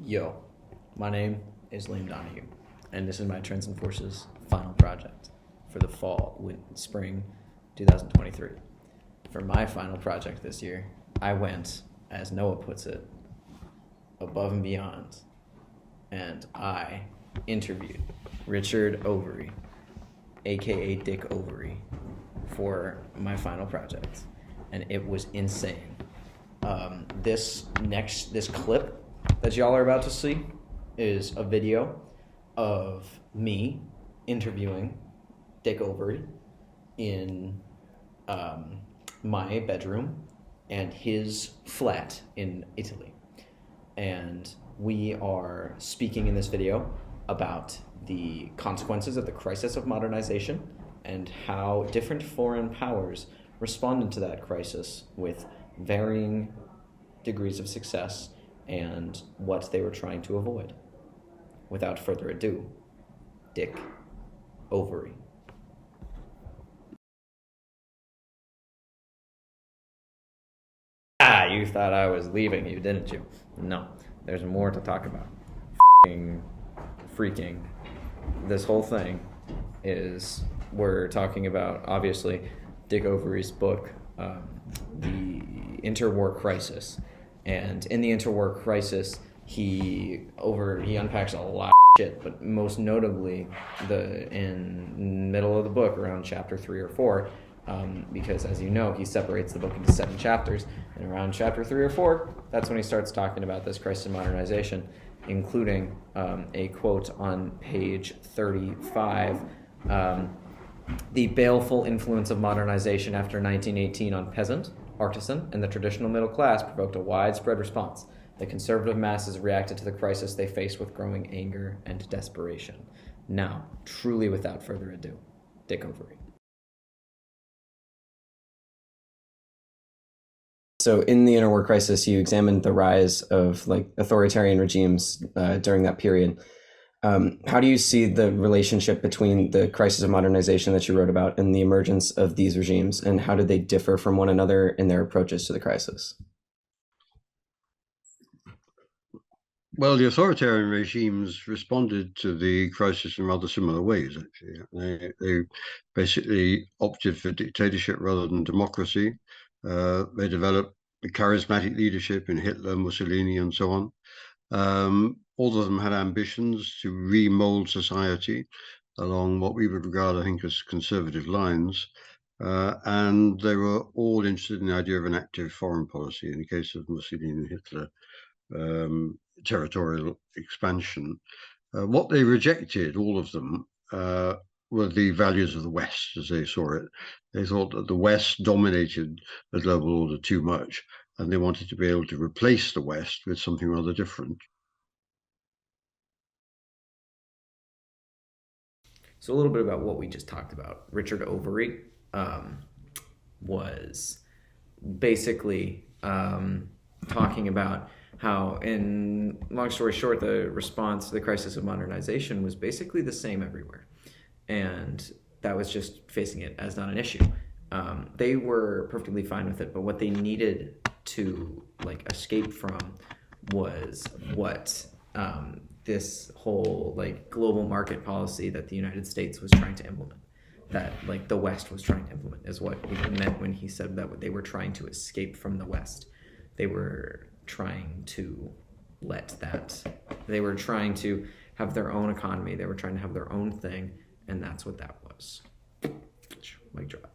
Yo, my name is Liam Donahue, and this is my Trends and Forces final project for the spring 2023. For my final project this year, I went, as Noah puts it, above and beyond, and I interviewed Richard Overy, aka Dick Overy, for my final project, and it was insane. This clip that y'all are about to see is a video of me interviewing Dick Overy in my bedroom and his flat in Italy. And we are speaking in this video about the consequences of the crisis of modernization and how different foreign powers responded to that crisis with varying degrees of success and what they were trying to avoid. Without further ado, Dick Overy. You thought I was leaving you, didn't you? No, there's more to talk about. Freaking. This whole thing is, we're talking about, obviously, Dick Overy's book, The Interwar Crisis. And in the interwar crisis, he unpacks a lot of shit, but most notably in the middle of the book, around chapter 3 or 4, because as you know, he separates the book into 7 chapters, and around chapter 3 or 4, that's when he starts talking about this crisis of modernization, including a quote on page 35, the baleful influence of modernization after 1918 on peasant, artisan, and the traditional middle class provoked a widespread response. The conservative masses reacted to the crisis they faced with growing anger and desperation. Now, truly without further ado, Dick Overy. So in the interwar crisis, you examined the rise of authoritarian regimes during that period. How do you see the relationship between the crisis of modernization that you wrote about and the emergence of these regimes, and how did they differ from one another in their approaches to the crisis? Well, the authoritarian regimes responded to the crisis in rather similar ways, actually. They basically opted for dictatorship rather than democracy. They developed the charismatic leadership in Hitler, Mussolini, and so on. All of them had ambitions to remold society along what we would regard, I think, as conservative lines. And they were all interested in the idea of an active foreign policy. In the case of Mussolini and Hitler, territorial expansion. What they rejected, all of them, were the values of the West, as they saw it. They thought that the West dominated the global order too much, and they wanted to be able to replace the West with something rather different. So a little bit about what we just talked about. Richard Overy was basically talking about how, in long story short, the response to the crisis of modernization was basically the same everywhere. And that was just facing it as not an issue. They were perfectly fine with it, but what they needed to escape from was what this whole global market policy that the United States was trying to implement, that the West was trying to implement, is what he meant when he said that they were trying to escape from the West. They were trying to they were trying to have their own economy. They were trying to have their own thing, and that's what that was. Mic drop.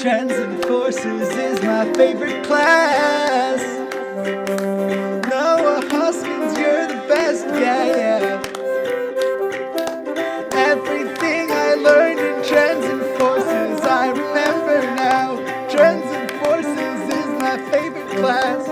Trends and Forces is my favorite class. Noah Hoskins, you're the best, yeah. Everything I learned in Trends and Forces, I remember now. Trends and Forces is my favorite class.